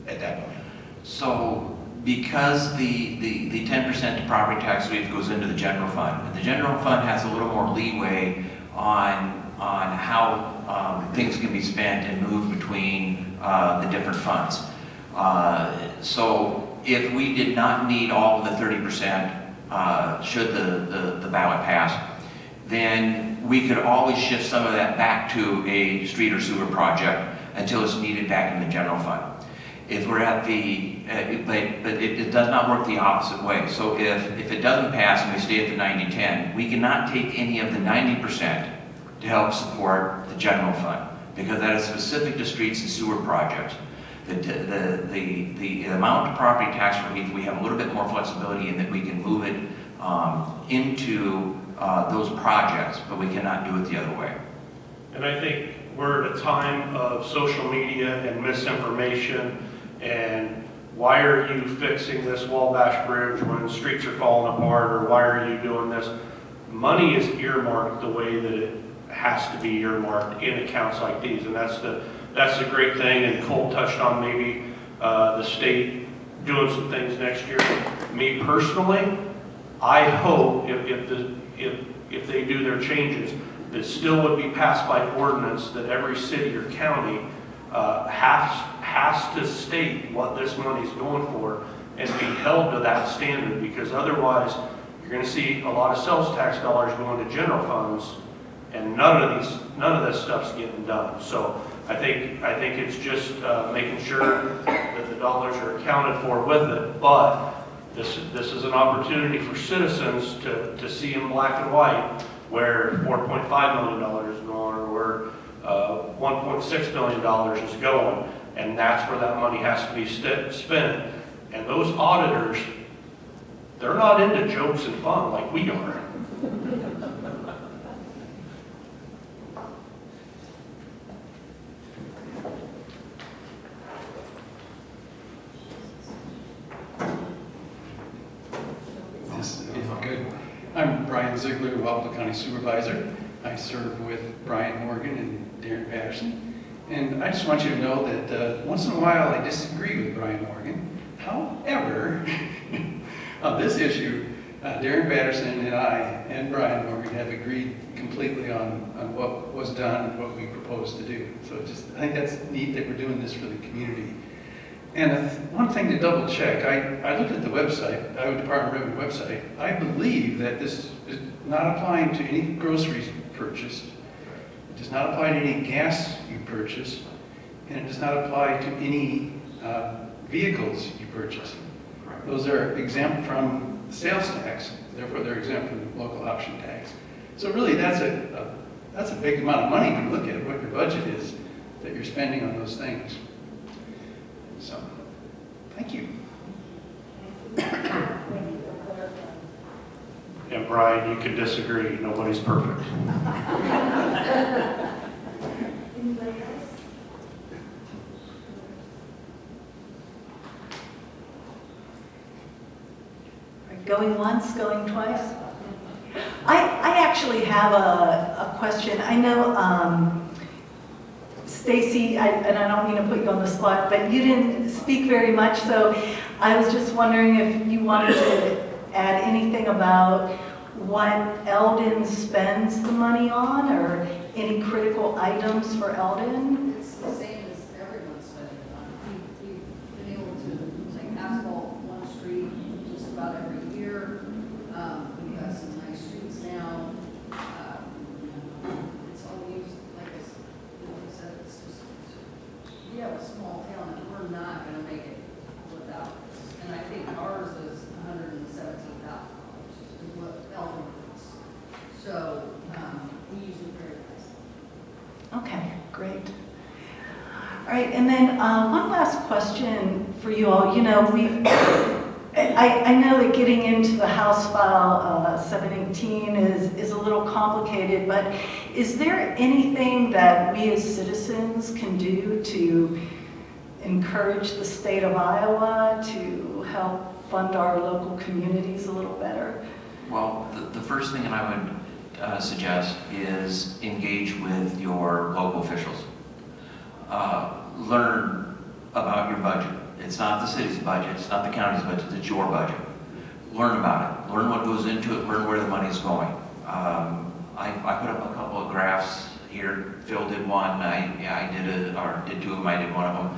Speaker 9: at that point?
Speaker 3: So because the 10% property tax relief goes into the general fund, and the general fund has a little more leeway on how things can be spent and moved between the different funds. So if we did not need all of the 30%, should the ballot pass, then we could always shift some of that back to a street or sewer project until it's needed back in the general fund. If we're at the, but it does not work the opposite way. So if it doesn't pass and we stay at the 90-10, we cannot take any of the 90% to help support the general fund, because that is specific to streets and sewer projects. The amount of property tax relief, we have a little bit more flexibility in that we can move it into those projects, but we cannot do it the other way.
Speaker 2: And I think we're at a time of social media and misinformation, and why are you fixing this Wabash Bridge when the streets are falling apart, or why are you doing this? Money is earmarked the way that it has to be earmarked in accounts like these, and that's the great thing. And Cole touched on maybe the state doing some things next year. Me personally, I hope if they do their changes, that still would be passed by ordinance that every city or county has to state what this money is going for and be held to that standard, because otherwise you're going to see a lot of sales tax dollars going to general funds, and none of this stuff's getting done. So I think it's just making sure that the dollars are accounted for with it. But this is an opportunity for citizens to see in black and white where $4.5 million is going, or where $1.6 million is going, and that's where that money has to be spent. And those auditors, they're not into jokes and fun like we are.
Speaker 10: Good. I'm Brian Ziegler, Walpole County Supervisor. I serve with Brian Morgan and Darren Patterson. And I just want you to know that once in a while I disagree with Brian Morgan. However, on this issue, Darren Patterson and I and Brian Morgan have agreed completely on what was done and what we propose to do. So I think that's neat that we're doing this for the community. And one thing to double check, I looked at the website, Iowa Department of Revenue website. I believe that this is not applying to any groceries purchased. It does not apply to any gas you purchase, and it does not apply to any vehicles you purchase. Those are exempt from sales tax, therefore they're exempt from the local option tax. So really that's a big amount of money when you look at what your budget is that you're spending on those things. So, thank you.
Speaker 2: And Brian, you can disagree. Nobody's perfect.
Speaker 4: Anybody else?
Speaker 1: Going once, going twice? I actually have a question. I know, Stacy, and I don't mean to put you on the spot, but you didn't speak very much, so I was just wondering if you wanted to add anything about what Eldon spends the money on, or any critical items for Eldon?
Speaker 5: It's the same as everyone's spending on. We've been able to, like, asphalt one street just about every year. We've got some nice streets now. It's all used, like I said, it's just, we have a small town and we're not gonna make it without this. And I think ours is $117,000 is what Eldon is. So, we use it very nicely.
Speaker 1: Okay, great. All right, and then one last question for you all. You know, I know that getting into the House File 718 is a little complicated, but is there anything that we as citizens can do to encourage the state of Iowa to help fund our local communities a little better?
Speaker 9: Well, the first thing that I would suggest is engage with your local officials. Learn about your budget. It's not the city's budget, it's not the county's budget, it's your budget. Learn about it. Learn what goes into it, learn where the money's going. I put up a couple of graphs here. Phil did one, I did two of them, I did one of them.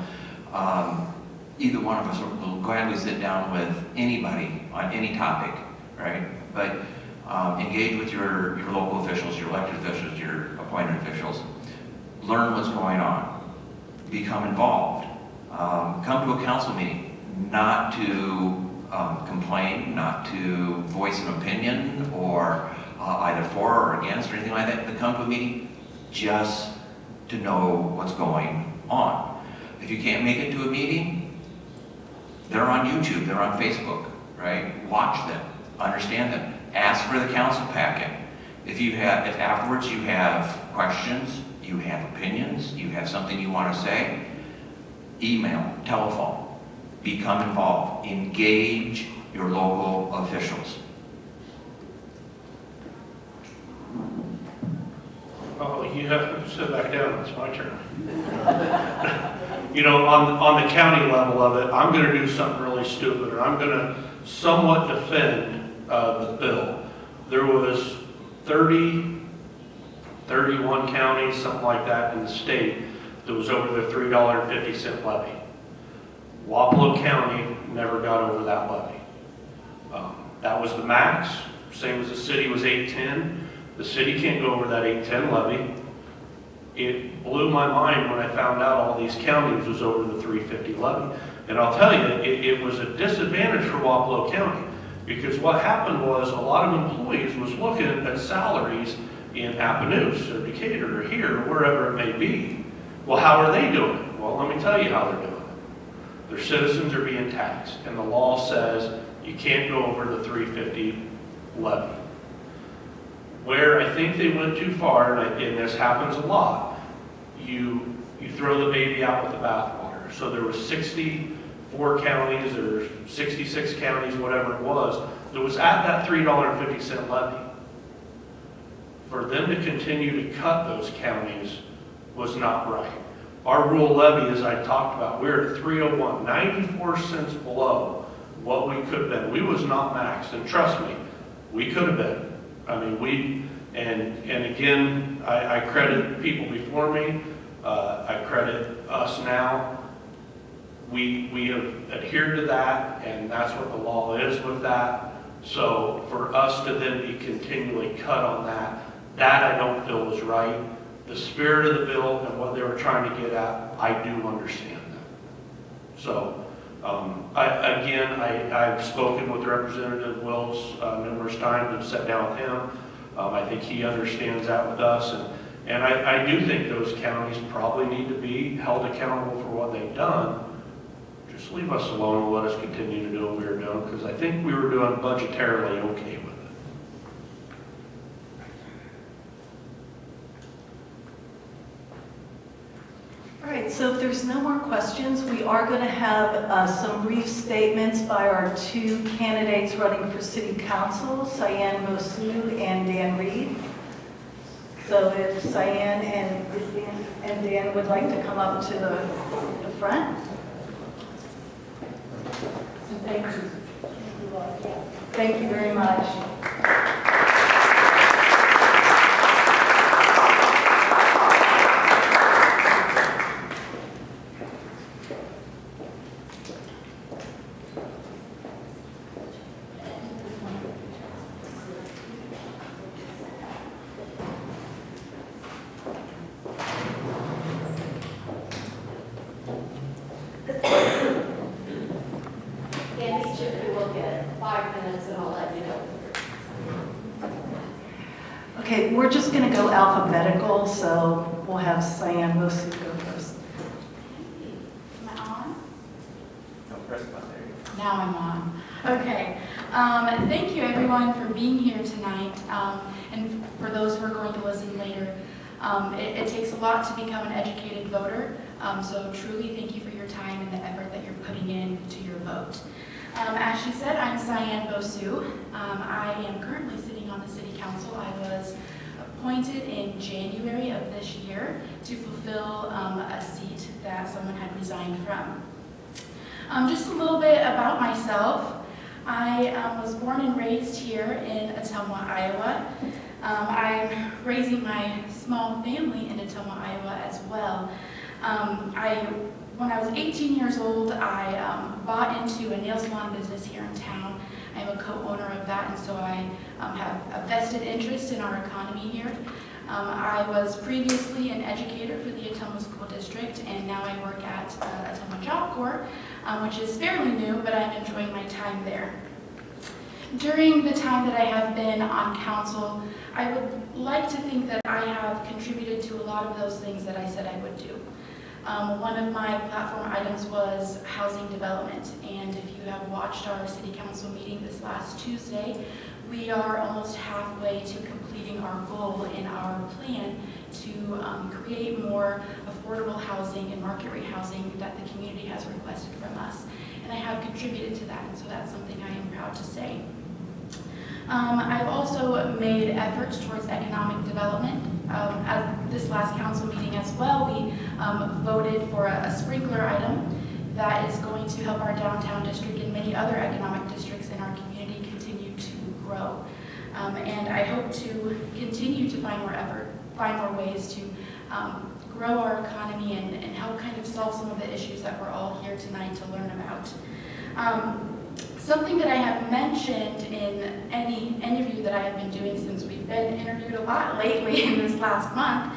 Speaker 9: Either one of us will gladly sit down with anybody on any topic, right? But engage with your local officials, your elected officials, your appointed officials. Learn what's going on. Become involved. Come to a council meeting, not to complain, not to voice an opinion or either for or against or anything like that, but come to a meeting just to know what's going on. If you can't make it to a meeting, they're on YouTube, they're on Facebook, right? Watch them, understand them, ask for the council packet. If afterwards you have questions, you have opinions, you have something you want to say, email, telephone, become involved, engage your local officials.
Speaker 2: Oh, you have to sit back down, it's my turn. You know, on the county level of it, I'm gonna do something really stupid, and I'm gonna somewhat defend the bill. There was 31 counties, something like that in the state, that was over the $3.50 levy. Wapello County never got over that levy. That was the max, same as the city was $8.10. The city can't go over that $8.10 levy. It blew my mind when I found out all these counties was over the $3.50 levy. And I'll tell you, it was a disadvantage for Wapello County, because what happened was a lot of employees was looking at salaries in Appanoose or Decatur or here or wherever it may be. Well, how are they doing it? Well, let me tell you how they're doing it. Their citizens are being taxed, and the law says you can't go over the $3.50 levy. Where I think they went too far, and this happens a lot, you throw the baby out with the bathwater. So there were 64 counties or 66 counties, whatever it was, that was at that $3.50 levy. For them to continue to cut those counties was not right. Our rural levy, as I talked about, we're at 301, 94 cents below what we could have been. We was not maxed, and trust me, we could have been. I mean, and again, I credit people before me, I credit us now. We have adhered to that, and that's what the law is with that. So for us to then be continually cut on that I don't feel is right. The spirit of the bill and what they were trying to get at, I do understand that. So, I've spoken with Representative Wills numerous times and sat down with him. I think he understands that with us. And I do think those counties probably need to be held accountable for what they've done. Just leave us alone and let us continue to do what we were doing, because I think we were doing budgetarily okay with it.
Speaker 1: All right, so if there's no more questions, we are going to have some brief statements by our two candidates running for city council, Cyan Mosu and Dan Reed. So if Cyan and Dan would like to come up to the front. Thank you. Thank you very much.
Speaker 11: Candace Chipley will get 5 minutes and I'll let you know.
Speaker 1: Okay, we're just going to go alphabetical, so we'll have Cyan Mosu go first.
Speaker 12: Am I on?
Speaker 3: No, press the button, there you go.
Speaker 12: Now I'm on. Okay. Thank you everyone for being here tonight. And for those who are going to listen later, it takes a lot to become an educated voter. So truly thank you for your time and the effort that you're putting in to your vote. As she said, I'm Cyan Bosu. I am currently sitting on the City Council. I was appointed in January of this year to fulfill a seat that someone had resigned from. Just a little bit about myself. I was born and raised here in Ottumwa, Iowa. I'm raising my small family in Ottumwa, Iowa as well. When I was 18 years old, I bought into a nail salon business here in town. I'm a co-owner of that, and so I have a vested interest in our economy here. I was previously an educator for the Ottumwa School District, and now I work at Ottumwa Job Corps, which is fairly new, but I'm enjoying my time there. During the time that I have been on council, I would like to think that I have contributed to a lot of those things that I said I would do. One of my platform items was housing development, and if you have watched our city council meeting this last Tuesday, we are almost halfway to completing our goal in our plan to create more affordable housing and market rate housing that the community has requested from us. And I have contributed to that, and so that's something I am proud to say. I've also made efforts towards economic development. At this last council meeting as well, we voted for a sprinkler item that is going to help our downtown district and many other economic districts in our community continue to grow. And I hope to continue to find more ways to grow our economy and help kind of solve some of the issues that we're all here tonight to learn about. Something that I have mentioned in any interview that I have been doing since we've been interviewed a lot lately in this last month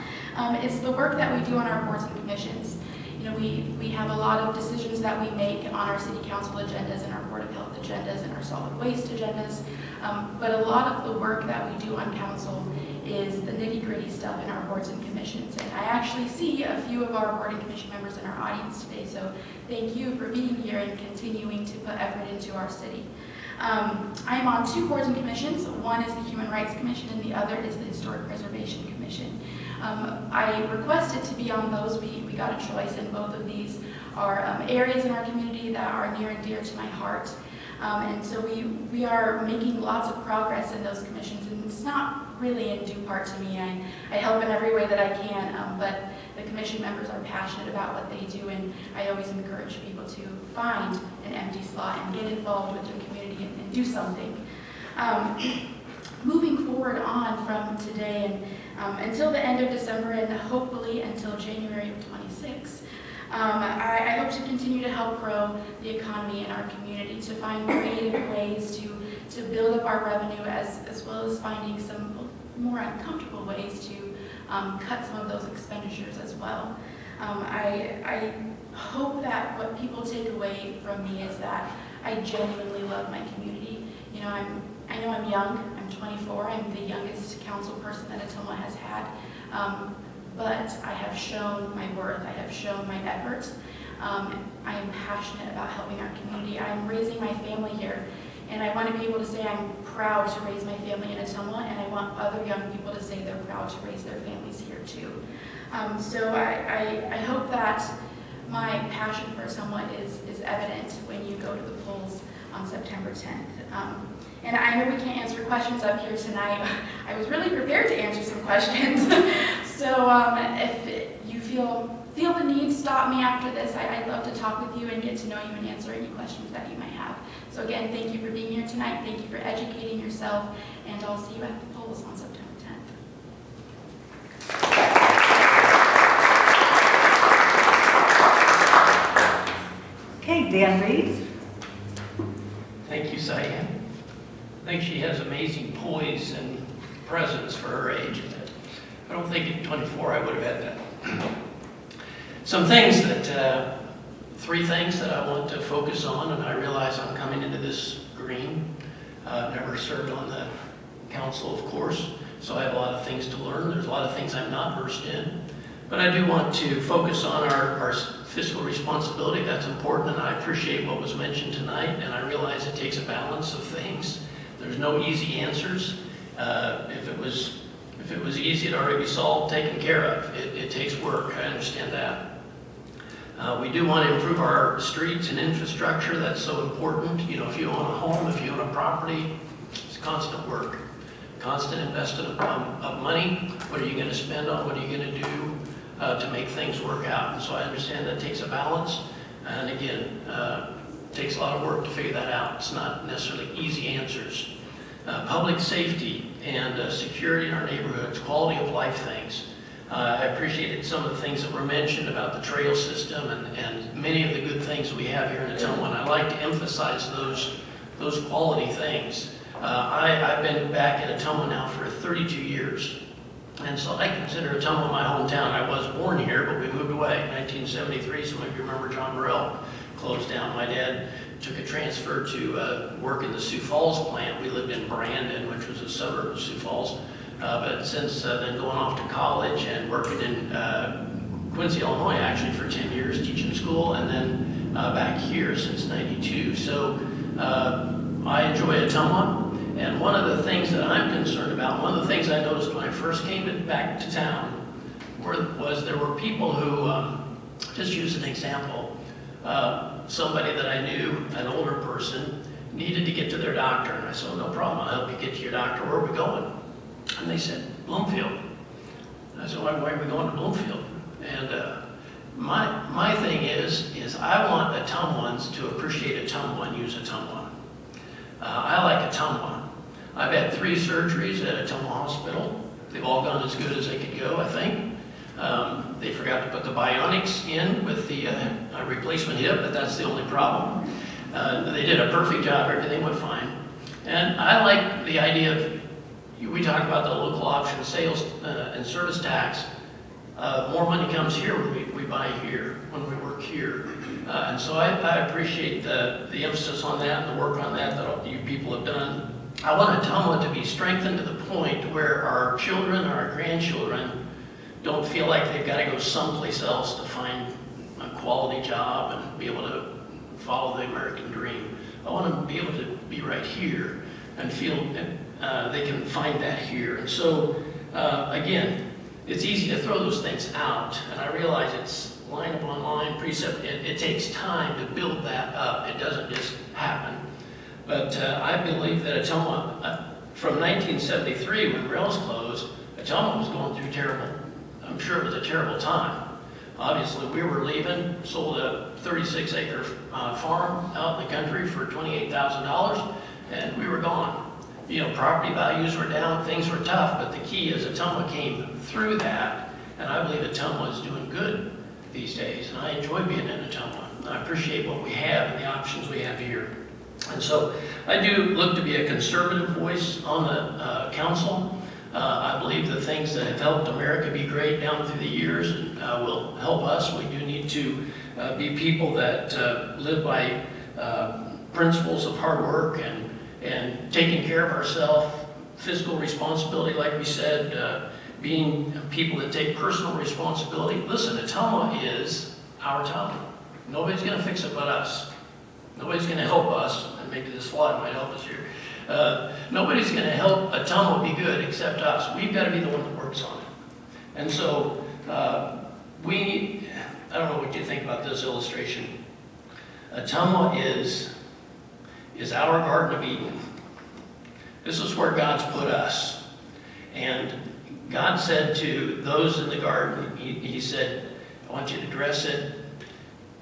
Speaker 12: is the work that we do on our boards and commissions. You know, we have a lot of decisions that we make on our city council agendas and our board of health agendas and our solid waste agendas, but a lot of the work that we do on council is the nitty-gritty stuff in our boards and commissions. And I actually see a few of our board and commission members in our audience today, so thank you for being here and continuing to put effort into our city. I am on 2 boards and commissions. One is the Human Rights Commission and the other is the Historic Preservation Commission. I requested to be on those. We got a choice, and both of these are areas in our community that are near and dear to my heart. And so we are making lots of progress in those commissions, and it's not really in due part to me. I help in every way that I can, but the commission members are passionate about what they do, and I always encourage people to find an empty slot and get involved with the community and do something. Moving forward on from today and until the end of December and hopefully until January of 26, I hope to continue to help grow the economy in our community, to find creative ways to build up our revenue as well as finding some more uncomfortable ways to cut some of those expenditures as well. I hope that what people take away from me is that I genuinely love my community. You know, I know I'm young, I'm 24, I'm the youngest council person that Ottumwa has had. But I have shown my worth, I have shown my effort. I am passionate about helping our community. I'm raising my family here, and I want to be able to say I'm proud to raise my family in Ottumwa, and I want other young people to say they're proud to raise their families here too. So I hope that my passion for Ottumwa is evident when you go to the polls on September 10th. And I know we can't answer questions up here tonight. I was really prepared to answer some questions. So if you feel feel the need, stop me after this. I'd love to talk with you and get to know you and answer any questions that you might have. So again, thank you for being here tonight. Thank you for educating yourself, and I'll see you at the polls on September 10th.
Speaker 1: Okay, Dan Reed.
Speaker 13: Thank you, Cyan. I think she has amazing poise and presence for her age. I don't think at 24 I would have had that. Some things that, three things that I want to focus on, and I realize I'm coming into this green. Never served on the council, of course, so I have a lot of things to learn. There's a lot of things I'm not versed in. But I do want to focus on our fiscal responsibility. That's important, and I appreciate what was mentioned tonight, and I realize it takes a balance of things. There's no easy answers. If it was easy, it'd already be solved, taken care of. It takes work, I understand that. We do want to improve our streets and infrastructure. That's so important. You know, if you own a home, if you own a property, it's constant work, constant investment of money. What are you going to spend on? What are you going to do to make things work out? And so I understand that takes a balance. And again, it takes a lot of work to figure that out. It's not necessarily easy answers. Public safety and security in our neighborhoods, quality of life things. I appreciated some of the things that were mentioned about the trail system and many of the good things we have here in Ottumwa. And I like to emphasize those quality things. I've been back in Ottumwa now for 32 years. And so I consider Ottumwa my hometown. I was born here, but we moved away in 1973. Some of you remember John Morrell closed down. My dad took a transfer to work in the Sioux Falls plant. We lived in Brandon, which was a suburb of Sioux Falls. But since then going off to college and working in Quincy, Illinois, actually for 10 years, teaching school, and then back here since '92. So I enjoy Ottumwa. And one of the things that I'm concerned about, one of the things I noticed when I first came back to town, was there were people who, just use an example, somebody that I knew, an older person, needed to get to their doctor. And I said, oh, no problem, I'll help you get to your doctor. Where are we going? And they said, Bloomfield. And I said, why are we going to Bloomfield? And my thing is I want Ottumwans to appreciate Ottumwa and use Ottumwa. I like Ottumwa. I've had 3 surgeries at Ottumwa Hospital. They've all gone as good as they could go, I think. They forgot to put the bionics in with the replacement hip, but that's the only problem. They did a perfect job, everything went fine. And I like the idea of, we talk about the local option sales and service tax. More money comes here when we buy here, when we work here. And so I appreciate the emphasis on that and the work on that you people have done. I want Ottumwa to be strengthened to the point where our children, our grandchildren, don't feel like they've got to go someplace else to find a quality job and be able to follow the American dream. I want them to be able to be right here and feel they can find that here. And so, again, it's easy to throw those things out, and I realize it's line upon line, precept. It takes time to build that up. It doesn't just happen. But I believe that Ottumwa, from 1973 when rails closed, Ottumwa was going through terrible, I'm sure it was a terrible time. Obviously, we were leaving, sold a 36-acre farm out in the country for $28,000, and we were gone. You know, property values were down, things were tough, but the key is Ottumwa came through that, and I believe Ottumwa is doing good these days, and I enjoy being in Ottumwa. I appreciate what we have and the options we have here. And so I do look to be a conservative voice on the council. I believe the things that have helped America be great down through the years will help us. We do need to be people that live by principles of hard work and taking care of ourselves, fiscal responsibility, like we said, being people that take personal responsibility. Listen, Ottumwa is our town. Nobody's going to fix it but us. Nobody's going to help us, and maybe this slide might help us here. Nobody's going to help Ottumwa be good except us. We've got to be the one that works on it. And so I don't know what you think about this illustration. Ottumwa is our Garden of Eden. This is where God's put us. And God said to those in the garden, he said, I want you to dress it,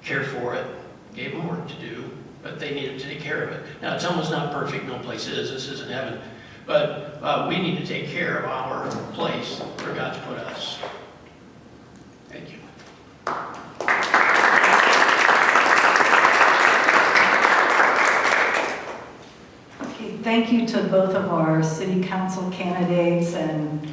Speaker 13: care for it, gave them work to do, but they needed to take care of it. Now, Tumwa's not perfect, no place is, this isn't heaven, but we need to take care of our place where God's put us. Thank you.
Speaker 1: Okay, thank you to both of our city council candidates, and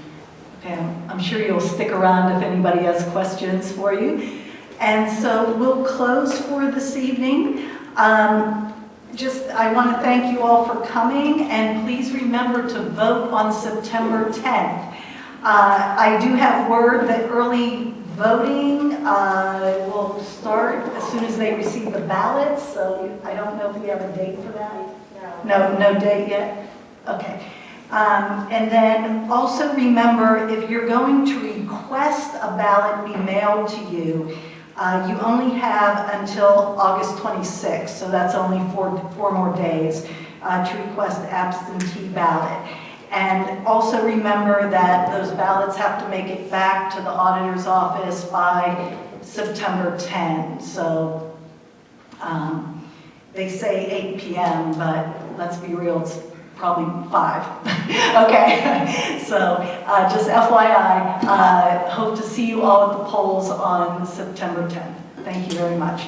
Speaker 1: okay, I'm sure you'll stick around if anybody has questions for you. And so we'll close for this evening. I want to thank you all for coming, and please remember to vote on September 10th. I do have word that early voting will start as soon as they receive the ballots, so I don't know if we have a date for that. No date yet? Okay. And then also remember, if you're going to request a ballot be mailed to you, you only have until August 26th, so that's only four more days to request absentee ballot. And also remember that those ballots have to make it back to the auditor's office by September 10. So they say 8 p.m., but let's be real, it's probably 5. Okay, so just FYI, hope to see you all at the polls on September 10th. Thank you very much.